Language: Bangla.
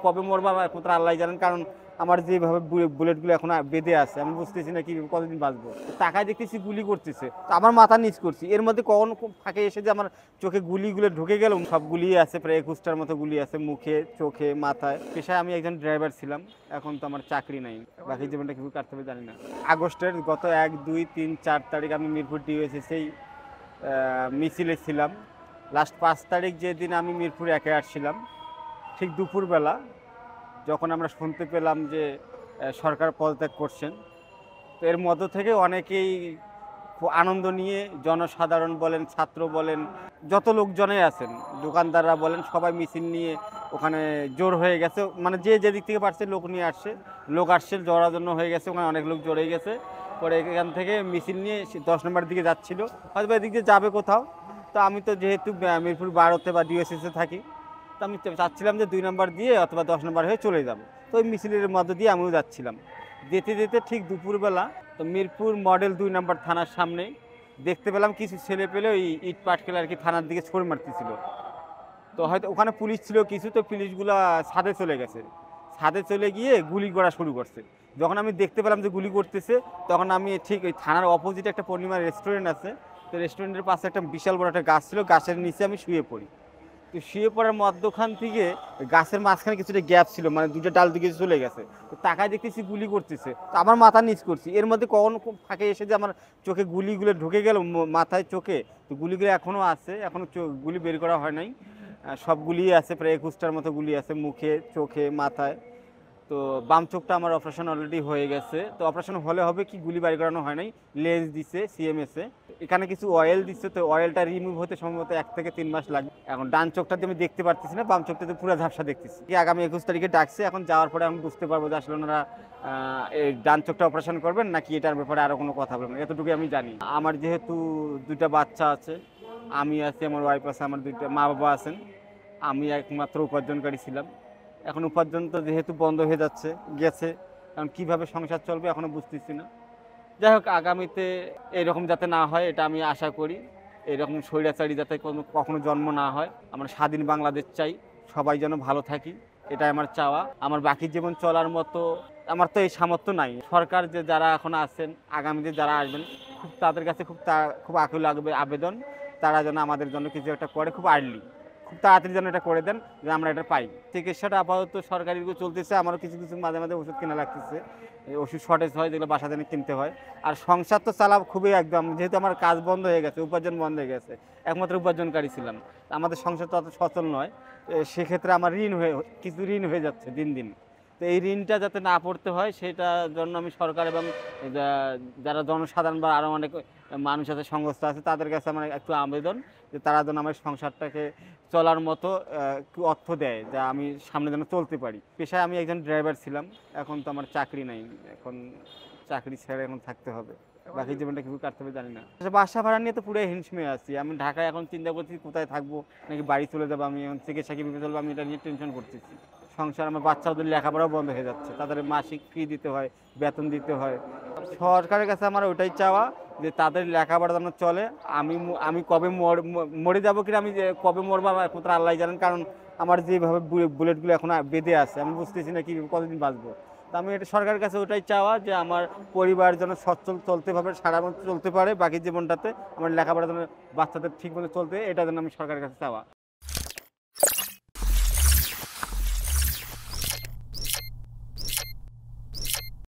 কবে মরবো একমাত্র আল্লাহ জানেন। কারণ আমার যেভাবে বুলেটগুলো এখন বেঁধে আছে, আমি বুঝতেছি না কি কতদিন বাঁচবো। তাকায় দেখতেছি গুলি করতেছে, তো আমার মাথা নিচ করছি, এর মধ্যে কখন ফাঁকে এসে যে আমার চোখে গুলিগুলো ঢুকে গেল। সব গুলি আছে, প্রায় 21টার মতো গুলি আছে মুখে, চোখে, মাথায়। পেশায় আমি একজন ড্রাইভার ছিলাম, এখন তো আমার চাকরি নাই। বাকি জীবনটা কীভাবে কাটতে হবে জানি না। আগস্টের গত 1, 2, 3, 4 তারিখ আমি মিরপুর ডিওএসএসেই মিছিলে ছিলাম। লাস্ট 5 তারিখ যেদিন আমি মিরপুর একে আসছিলাম, ঠিক দুপুরবেলা যখন আমরা শুনতে পেলাম যে সরকার পদত্যাগ করছেন, তো এর মধ্য থেকে অনেকেই খুব আনন্দ নিয়ে, জনসাধারণ বলেন, ছাত্র বলেন, যত লোকজনেই আছেন, দোকানদাররা বলেন, সবাই মিছিল নিয়ে ওখানে জোর হয়ে গেছে। মানে যে যেদিক থেকে পারছে লোক নিয়ে আসছে, লোক আসছে, জড়াজন্য হয়ে গেছে, ওখানে অনেক লোক জড়ে গেছে। পরে এখান থেকে মিছিল নিয়ে 10 নম্বর দিকে যাচ্ছিল, হয়তো এদিক দিয়ে যাবে কোথাও। তো আমি তো যেহেতু মিরপুর 12তে বা ডিওএসএসে থাকি, তো আমি চাচ্ছিলাম যে 2 নম্বর দিয়ে অথবা 10 নম্বর হয়ে চলে যাব। তো ওই মিছিলের মধ্য দিয়ে আমিও যাচ্ছিলাম। যেতে যেতে ঠিক দুপুরবেলা তো মিরপুর মডেল 2 নম্বর থানার সামনে দেখতে পেলাম কিছু ছেলে পেলে ওই ইট পাটকেল আর কি থানার দিকে ছড়ে মারতেছিল। তো হয়তো ওখানে পুলিশ ছিল কিছু, তো পুলিশগুলো ছাদে চলে গেছে। ছাদে চলে গিয়ে গুলি করা শুরু করছে। যখন আমি দেখতে পেলাম যে গুলি করতেছে, তখন আমি ঠিক ওই থানার অপোজিটে একটা পূর্ণিমা রেস্টুরেন্ট আছে, তো রেস্টুরেন্টের পাশে একটা বিশাল বড় একটা গাছ ছিল, গাছের নিচে আমি শুয়ে পড়ি। তো শুয়ে পড়ার মধ্যখান থেকে গাছের মাঝখানে কিছুটা গ্যাপ ছিল, মানে দুটো ডাল দিকে চলে গেছে। তো তাকায় দেখতেছি গুলি করতেছে, তো আমার মাথা নিচ করছি, এর মধ্যে কখন ফাঁকে এসে যে আমার চোখে গুলিগুলো ঢুকে গেল, মাথায়, চোখে। তো গুলিগুলো এখনও আছে, এখনও গুলি বের করা হয় নাই। সব গুলি আছে, প্রায় 21টার মতো গুলি আছে মুখে, চোখে, মাথায়। তো বাম চোখটা আমার অপারেশন অলরেডি হয়ে গেছে। তো অপারেশন হলে হবে কি, গুলি বাড়ি করানো হয় নাই, লেন্স দিছে সিএমএসে, এখানে কিছু অয়েল দিচ্ছে। তো অয়েলটা রিমুভ হতে সম্ভবত 1 থেকে 3 মাস লাগবে। এখন ডান চোখটা আমি দেখতে পারতেছি না, বাম চোখটাতে পুরো ঝাপসা দেখতেছি। কি আগামী 21 তারিখে ডাকছে, এখন যাওয়ার পরে আমি বুঝতে পারবো যে আসলে ওনারা এই ডান চোখটা অপারেশন করবেন নাকি এটার ব্যাপারে আরও কোনো কথা বলবেন, এতটুকু আমি জানি। আমার যেহেতু 2টা বাচ্চা আছে, আমি আছি, আমার ওয়াইফ আছে, আমার 2টা মা বাবা আছেন, আমি একমাত্র উপার্জনকারী ছিলাম। এখন উপার্জন তো যেহেতু বন্ধ হয়ে গেছে, কারণ কীভাবে সংসার চলবে এখনও বুঝতেছি না। যাই হোক, আগামীতে এরকম যাতে না হয় এটা আমি আশা করি। এরকম স্বৈরাচারী যাতে কখনো জন্ম না হয়। আমরা স্বাধীন বাংলাদেশ চাই, সবাই যেন ভালো থাকি, এটাই আমার চাওয়া। আমার বাকি জীবন চলার মতো আমার তো এই সামর্থ্য নাই। সরকার যে যারা এখন আছেন, আগামীতে যারা আসবেন, তাদের কাছে খুব আকুল লাগবে আবেদন, তারা যেন আমাদের জন্য কিছু একটা করে, খুব আর্লি, খুব তাড়াতাড়ি যেন এটা করে দেন, যে আমরা এটা পাই। চিকিৎসাটা আপাতত সরকারি চলতেছে, আমারও কিছু কিছু মাঝে মাঝে ওষুধ কেনা লাগতেছে, ওষুধ শর্টেজ হয়, যেগুলো বাসা থেকে কিনতে হয়। আর সংসার তো চালা খুবই একদম, যেহেতু আমার কাজ বন্ধ হয়ে গেছে, উপার্জন বন্ধ হয়ে গেছে, একমাত্র উপার্জনকারী ছিলাম, আমাদের সংসার তো অত সচল নয়। সেক্ষেত্রে আমার কিছু ঋণ হয়ে যাচ্ছে দিন দিন। তো এই ঋণটা যাতে না পড়তে হয়, সেটার জন্য আমি সরকার এবং যারা জনসাধারণ বা আরও অনেক মানুষ আছে, সংস্থা আছে, তাদের কাছে আমার একটু আবেদন যে তারা যেন আমার সংসারটাকে চলার মতো একটু অর্থ দেয়, যা আমি সামনে যেন চলতে পারি। পেশায় আমি একজন ড্রাইভার ছিলাম, এখন তো আমার চাকরি নাই, এখন চাকরি ছেড়ে এখন থাকতে হবে। বাকি জীবনটা কীভাবে কাটতে হবে জানি না। বাসা ভাড়া নিয়ে তো পুরো হিমশিমে আছি। আমি ঢাকায় এখন চিন্তা করছি কোথায় থাকবো, নাকি বাড়ি চলে যাবো। আমি এখন চিকিৎসা কীভাবে চলবো, আমি এটা নিয়ে টেনশন করতেছি। সংসার, আমার বাচ্চাদের লেখাপড়াও বন্ধ হয়ে যাচ্ছে, তাদের মাসিক ফি দিতে হয়, বেতন দিতে হয়। সরকারের কাছে আমার ওইটাই চাওয়া যে তাদের লেখাপড়া যেন চলে। আমি কবে মরে যাবো কিনা, আমি যে কবে মরবো একমাত্র আল্লাহ জানেন। কারণ আমার যেভাবে বুলেটগুলো এখন বেঁধে আছে, আমি বুঝতেছি না কি কতদিন বাঁচবো। তো আমি এটা সরকারের কাছে ওটাই চাওয়া যে আমার পরিবার যেন সচ্ছল চলতে ভাবে সারা মতো চলতে পারে, বাকি জীবনটাতে আমার লেখাপড়া যেন বাচ্চাদের ঠিক মতো চলতে, এটা যেন আমি সরকারের কাছে চাওয়া।